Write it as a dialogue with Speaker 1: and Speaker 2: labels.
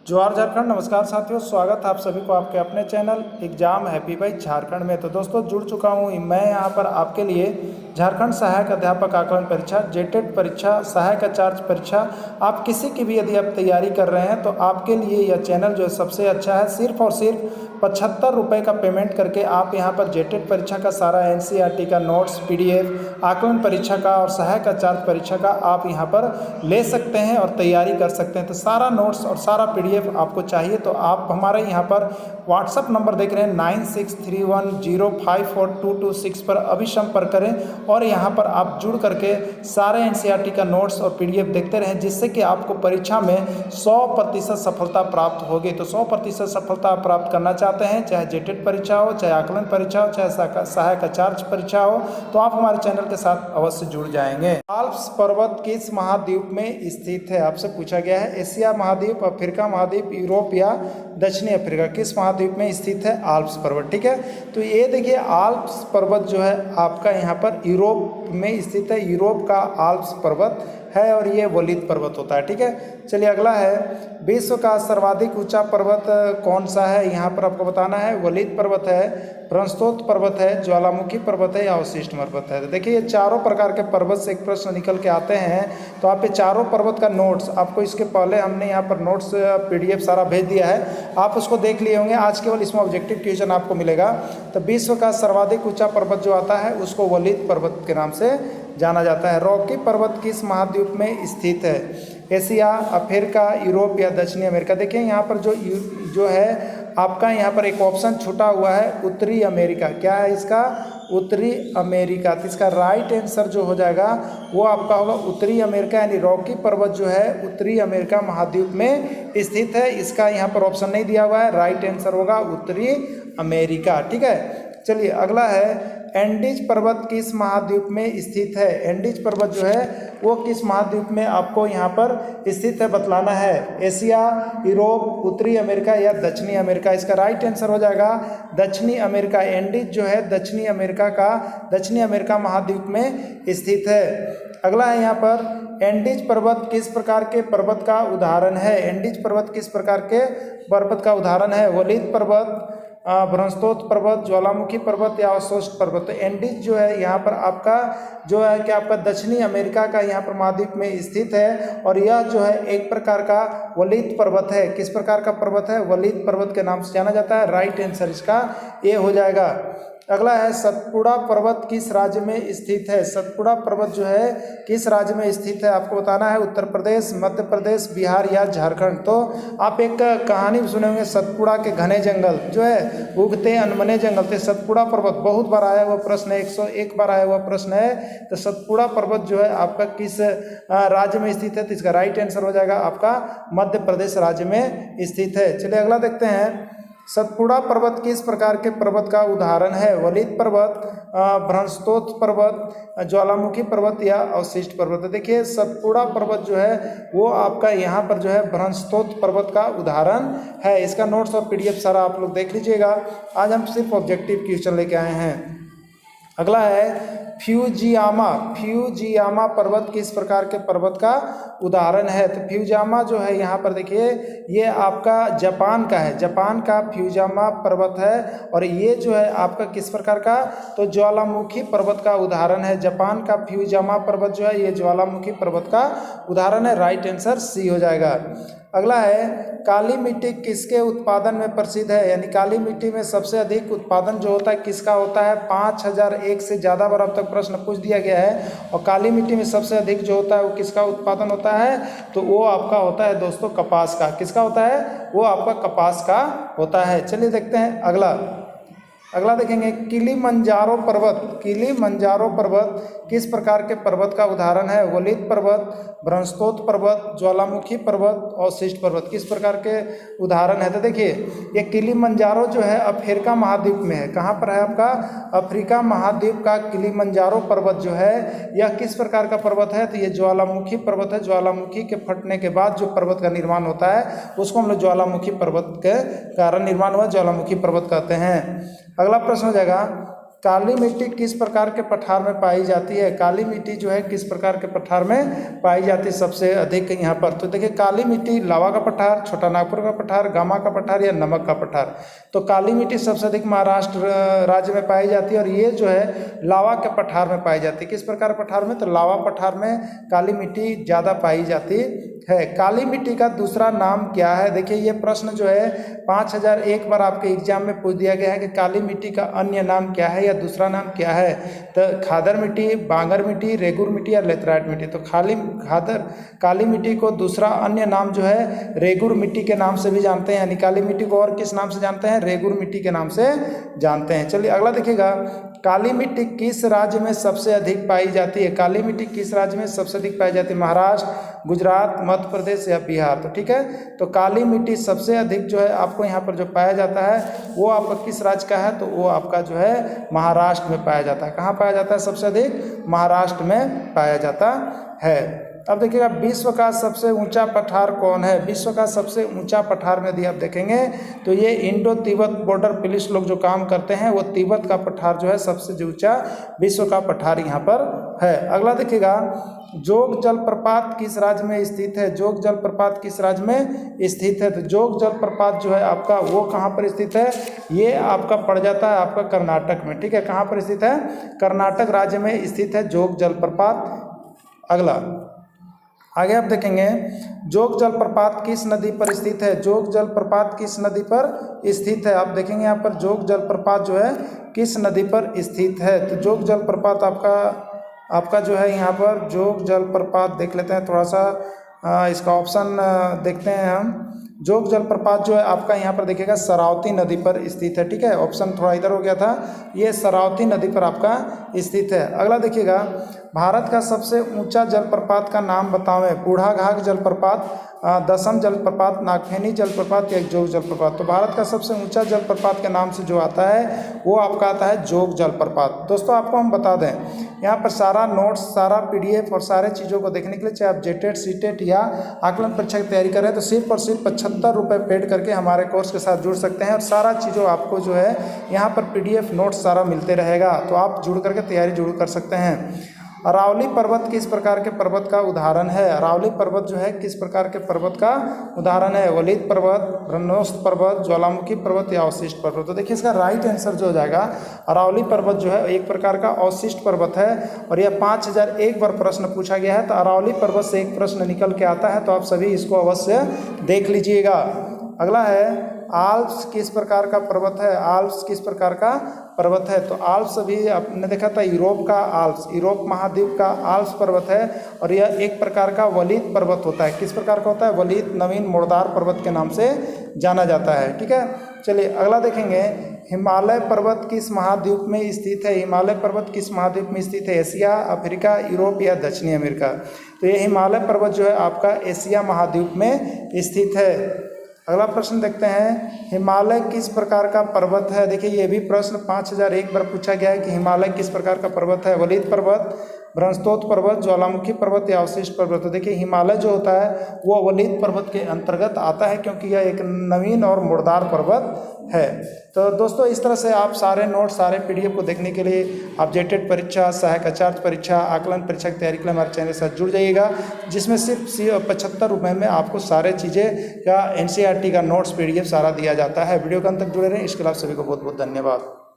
Speaker 1: जोहार झारखंड। नमस्कार साथियों, स्वागत है आप सभी को आपके अपने channel exam happy by Jharkhand में। तो दोस्तों जुड़ चुका हूँ मैं यहाँ पर आपके लिए झारखंड सहायक अध्यापक आकलन परीक्षा, जेटेट परीक्षा, सहायक आचार्य परीक्षा, आप किसी की भी यदि आप तैयारी कर रहे हैं तो आपके लिए यह चैनल जो है सबसे अच्छा है। सिर्फ और सिर्फ 75 रुपये का पेमेंट करके आप यहाँ पर जेटेट परीक्षा का सारा एनसीईआरटी का नोट्स, पीडीएफ, आकलन परीक्षा का और सहायक आचार्य परीक्षा का आप यहाँ पर ले सकते हैं और तैयारी कर सकते हैं। तो सारा नोट्स और सारा पीडीएफ आपको चाहिए तो आप हमारे यहाँ पर व्हाट्सअप नंबर देख रहे हैं 9631054226 पर अभी संपर्क करें और यहाँ पर आप जुड़ करके सारे एनसीईआरटी का नोट्स और पीडीएफ देखते रहें, जिससे कि आपको परीक्षा में 100% सफलता प्राप्त होगी। तो 100% सफलता प्राप्त करना चाहते हैं, चाहे जेटेट परीक्षा हो, चाहे आकलन परीक्षा हो, चाहे सहायक आचार्य परीक्षा हो, तो आप हमारे चैनल के साथ अवश्य जुड़ जाएंगे। आल्प्स पर्वत किस महाद्वीप में स्थित है? आपसे पूछा गया है। एशिया महाद्वीप, अफ्रीका महाद्वीप, यूरोप या दक्षिणी अफ्रीका, किस महाद्वीप में स्थित है आल्प्स पर्वत? ठीक है, तो ये देखिए आल्प्स पर्वत जो है आपका यहाँ पर यूरोप में स्थित है। यूरोप का आल्प्स पर्वत है और ये वलीद पर्वत होता है। ठीक है, चलिए अगला है, विश्व का सर्वाधिक ऊंचा पर्वत कौन सा है? यहाँ पर आपको बताना है। वलीद पर्वत है, ब्रह्मस्तोत्र पर्वत है, ज्वालामुखी पर्वत है या अवशिष्ट पर्वत है। तो देखिए ये चारों प्रकार के पर्वत से एक प्रश्न निकल के आते हैं, तो आप ये चारों पर्वत का नोट्स आपको इसके पहले हमने यहाँ पर नोट्स पीडीएफ सारा भेज दिया है, आप उसको देख लिए होंगे। आज केवल इसमें ऑब्जेक्टिव क्वेश्चन आपको मिलेगा। तो विश्व का सर्वाधिक ऊंचा पर्वत जो आता है उसको वलीद पर्वत के नाम से जाना जाता है। रॉकी पर्वत किस महाद्वीप में स्थित है? एशिया, अफ्रीका, यूरोप या दक्षिणी अमेरिका। देखिए यहाँ पर जो है आपका यहाँ पर एक ऑप्शन छूटा हुआ है, उत्तरी अमेरिका। क्या है इसका? उत्तरी अमेरिका। तो इसका राइट आंसर जो हो जाएगा वो आपका होगा उत्तरी अमेरिका, यानी रॉकी पर्वत जो है उत्तरी अमेरिका महाद्वीप में स्थित है। इसका यहाँ पर ऑप्शन नहीं दिया हुआ है, राइट आंसर होगा उत्तरी अमेरिका। ठीक है, चलिए अगला है, एंडीज पर्वत किस महाद्वीप में स्थित है? एंडीज पर्वत जो है वो किस महाद्वीप में आपको यहाँ पर स्थित है बतलाना है। एशिया, यूरोप, उत्तरी अमेरिका या दक्षिणी अमेरिका। इसका राइट आंसर हो जाएगा दक्षिणी अमेरिका। एंडीज जो है दक्षिणी अमेरिका महाद्वीप में स्थित है। अगला है यहाँ पर, एंडीज पर्वत किस प्रकार के पर्वत का उदाहरण है? एंडीज पर्वत किस प्रकार के पर्वत का उदाहरण है? वलीद पर्वत, ब्रह्मस्तोत्र पर्वत, ज्वालामुखी पर्वत या अवशिष्ट पर्वत। तो एंडीज जो है यहाँ पर आपका जो है कि आपका दक्षिणी अमेरिका का यहाँ पर महाद्वीप में स्थित है और यह जो है एक प्रकार का वलीद पर्वत है। किस प्रकार का पर्वत है? वलीद पर्वत के नाम से जाना जाता है। राइट आंसर इसका ये हो जाएगा। अगला है, सतपुड़ा पर्वत किस राज्य में स्थित है? सतपुड़ा पर्वत जो है किस राज्य में स्थित है आपको बताना है। उत्तर प्रदेश, मध्य प्रदेश, बिहार या झारखंड। तो आप एक कहानी सुने होंगे, सतपुड़ा के घने जंगल जो है उगते अनमने जंगल थे। सतपुड़ा पर्वत बहुत बार आया हुआ प्रश्न है, 101 बार आया हुआ प्रश्न है। तो सतपुड़ा पर्वत जो है आपका किस राज्य में स्थित है? तो इसका राइट आंसर हो जाएगा आपका मध्य प्रदेश राज्य में स्थित है। चलिए अगला देखते हैं, सतपुड़ा पर्वत किस प्रकार के पर्वत का उदाहरण है? वलीद पर्वत, ब्रह्मस्तोत्र पर्वत, ज्वालामुखी पर्वत या अवशिष्ट पर्वत। देखिए सतपुड़ा पर्वत जो है वो आपका यहाँ पर जो है ब्रह्मस्तोत्र पर्वत का उदाहरण है। इसका नोट्स और पीडीएफ सारा आप लोग देख लीजिएगा। आज हम सिर्फ ऑब्जेक्टिव क्वेश्चन लेके आए हैं। अगला है, फ्यूजियामा पर्वत किस प्रकार के पर्वत का उदाहरण है? तो फ्यूजियामा जो है यहाँ पर देखिए ये आपका जापान का है, जापान का फ्यूजियामा पर्वत है और ये जो है आपका किस प्रकार का? तो ज्वालामुखी पर्वत का उदाहरण है। जापान का फ्यूजियामा पर्वत जो है ये ज्वालामुखी पर्वत का उदाहरण है। राइट आंसर सी हो जाएगा। अगला है, काली मिट्टी किसके उत्पादन में प्रसिद्ध है? यानी काली मिट्टी में सबसे अधिक उत्पादन जो होता है किसका होता है? 5001 से ज़्यादा बार अब तक प्रश्न पूछ दिया गया है और काली मिट्टी में सबसे अधिक जो होता है वो किसका उत्पादन होता है? तो वो आपका होता है दोस्तों कपास का। किसका होता है? वो आपका कपास का होता है। चलिए देखते हैं अगला देखेंगे, किलिमंजारो पर्वत किस प्रकार के पर्वत का उदाहरण है? वलीद पर्वत, ब्रह्मस्तोत्र पर्वत, ज्वालामुखी पर्वत, अवशिष्ट पर्वत। किस प्रकार के उदाहरण है? तो देखिए ये किलिमंजारो जो है अफ्रीका महाद्वीप में है। कहाँ पर है आपका? अफ्रीका महाद्वीप का किलिमंजारो पर्वत जो है यह किस प्रकार का पर्वत है? तो ये ज्वालामुखी पर्वत है। ज्वालामुखी के फटने के बाद जो पर्वत का निर्माण होता है उसको हम लोग ज्वालामुखी पर्वत के कारण निर्माण हुआ ज्वालामुखी पर्वत कहते हैं। अगला प्रश्न हो जाएगा, काली मिट्टी किस प्रकार के पठार में पाई जाती है? काली मिट्टी जो है किस प्रकार के पठार में पाई जाती है सबसे अधिक यहाँ पर? तो देखिए काली मिट्टी लावा का पठार, छोटा नागपुर का पठार, गामा का पठार या नमक का पठार। तो काली मिट्टी सबसे अधिक महाराष्ट्र राज्य में पाई जाती है और ये जो है लावा के पठार में पाई जाती है। किस प्रकार पठार में? तो लावा पठार में काली मिट्टी ज़्यादा पाई जाती है। काली मिट्टी का दूसरा नाम क्या है? देखिए ये प्रश्न जो है 5001 बार आपके एग्जाम में पूछ दिया गया है कि काली मिट्टी का अन्य नाम क्या है या दूसरा नाम क्या है? तो खादर मिट्टी, बांगर मिट्टी, रेगुर मिट्टी या लेतराइट मिट्टी। तो काली मिट्टी को दूसरा अन्य नाम जो है रेगुर मिट्टी के नाम से भी जानते हैं, यानी काली मिट्टी को और किस नाम से जानते हैं? रेगुर मिट्टी के नाम से जानते हैं। चलिए अगला देखिएगा, काली मिट्टी किस राज्य में सबसे अधिक पाई जाती है? काली मिट्टी किस राज्य में सबसे अधिक पाई जाती है? महाराष्ट्र, गुजरात, मध्य प्रदेश या बिहार? तो ठीक है, तो काली मिट्टी सबसे अधिक जो है आपको यहाँ पर जो पाया जाता है वो आपका किस राज्य का है? तो वो आपका जो है महाराष्ट्र में पाया जाता है। कहाँ पाया जाता है सबसे अधिक? महाराष्ट्र में पाया जाता है। अब देखिएगा विश्व का सबसे ऊंचा पठार कौन है? विश्व का सबसे ऊंचा पठार में यदि आप देखेंगे तो ये इंडो तिब्बत बॉर्डर पुलिस लोग जो काम करते हैं वो तिब्बत का पठार जो है सबसे ऊंचा विश्व का पठार यहाँ पर है। अगला देखिएगा, जोग जलप्रपात किस राज्य में स्थित है? जोग जलप्रपात किस राज्य में स्थित है? तो जोग जलप्रपात जो है आपका वो कहाँ पर स्थित है? ये आपका पड़ जाता है आपका कर्नाटक में। ठीक है, कहाँ पर स्थित है? कर्नाटक राज्य में स्थित है जोग जलप्रपात। अगला आगे आप देखेंगे, जोग जलप्रपात किस नदी पर स्थित है? जोग जलप्रपात किस नदी पर स्थित है? आप देखेंगे यहाँ पर जोग जलप्रपात जो है किस नदी पर स्थित है? तो जोग जलप्रपात आपका जो है यहाँ पर जोग जलप्रपात देख लेते हैं, थोड़ा सा इसका ऑप्शन देखते हैं हम। जोग जलप्रपात जो है आपका यहाँ पर देखिएगा शरावती नदी पर स्थित है। ठीक है, ऑप्शन थोड़ा इधर हो गया था, ये शरावती नदी पर आपका स्थित है। अगला देखिएगा, भारत का सबसे ऊंचा जलप्रपात का नाम बतावें। बूढ़ा घाघ जलप्रपात, दसम जलप्रपात, नागफेनी जलप्रपात या जोग जलप्रपात। तो भारत का सबसे ऊंचा जलप्रपात के नाम से जो आता है वो आपका आता है जोग जलप्रपात। दोस्तों आपको हम बता दें, यहाँ पर सारा नोट्स, सारा PDF और सारे चीज़ों को देखने के लिए चाहे आप जेटेट, सीटेट या आकलन परीक्षा की तैयारी कर रहे हैं तो सिर्फ और सिर्फ 75 रुपये पेड करके हमारे कोर्स के साथ जुड़ सकते हैं और सारा चीज़ों आपको जो है यहाँ पर PDF नोट्स सारा मिलते रहेगा, तो आप जुड़ करके तैयारी जरूर कर सकते हैं। अरावली पर्वत किस प्रकार के पर्वत का उदाहरण है? अरावली पर्वत जो है किस प्रकार के पर्वत का उदाहरण है? वलित पर्वत, ब्रह्मोत्स पर्वत, ज्वालामुखी पर्वत या अवशिष्ट पर्वत? तो देखिए इसका राइट आंसर जो हो जाएगा, अरावली पर्वत जो है एक प्रकार का अवशिष्ट पर्वत है और यह 5001 बार प्रश्न पूछा गया है। तो अरावली पर्वत से एक प्रश्न निकल के आता है, तो आप सभी इसको अवश्य देख लीजिएगा। अगला है, आल्प्स किस प्रकार का पर्वत है? आल्प्स किस प्रकार का पर्वत है? तो आल्प्स अभी आपने देखा था यूरोप का आल्प्स, यूरोप महाद्वीप का आल्प्स पर्वत है और यह एक प्रकार का वलित पर्वत होता है। किस प्रकार का होता है? वलित, नवीन, मुर्दार पर्वत के नाम से जाना जाता है। ठीक है, चलिए अगला देखेंगे, हिमालय पर्वत किस महाद्वीप में स्थित है? हिमालय पर्वत किस महाद्वीप में स्थित है? एशिया, अफ्रीका, यूरोप या दक्षिणी अमेरिका? तो ये हिमालय पर्वत जो है आपका एशिया महाद्वीप में स्थित है। अगला प्रश्न देखते हैं, हिमालय किस प्रकार का पर्वत है? देखिए ये भी प्रश्न 5001 बार पूछा गया है कि हिमालय किस प्रकार का पर्वत है? वलित पर्वत, बृहस्पति पर्वत, ज्वालामुखी पर्वत या अवशिष्ट पर्वत? तो देखिए हिमालय जो होता है वो वलित पर्वत के अंतर्गत आता है क्योंकि यह एक नवीन और मुर्दार पर्वत है। तो दोस्तों इस तरह से आप सारे नोट्स, सारे PDF को देखने के लिए आप जेटेट परीक्षा, सहायक आचार्य परीक्षा, आकलन परीक्षा की तैयारी के लिए हमारे चैनल के साथ जुड़ जाइएगा, जिसमें सिर्फ 75 रुपये में आपको सारे चीज़ें का NCERT का नोट्स PDF सारा दिया जाता है। वीडियो के अंत तक जुड़े रहें। इसके लिए आप सभी को बहुत बहुत धन्यवाद।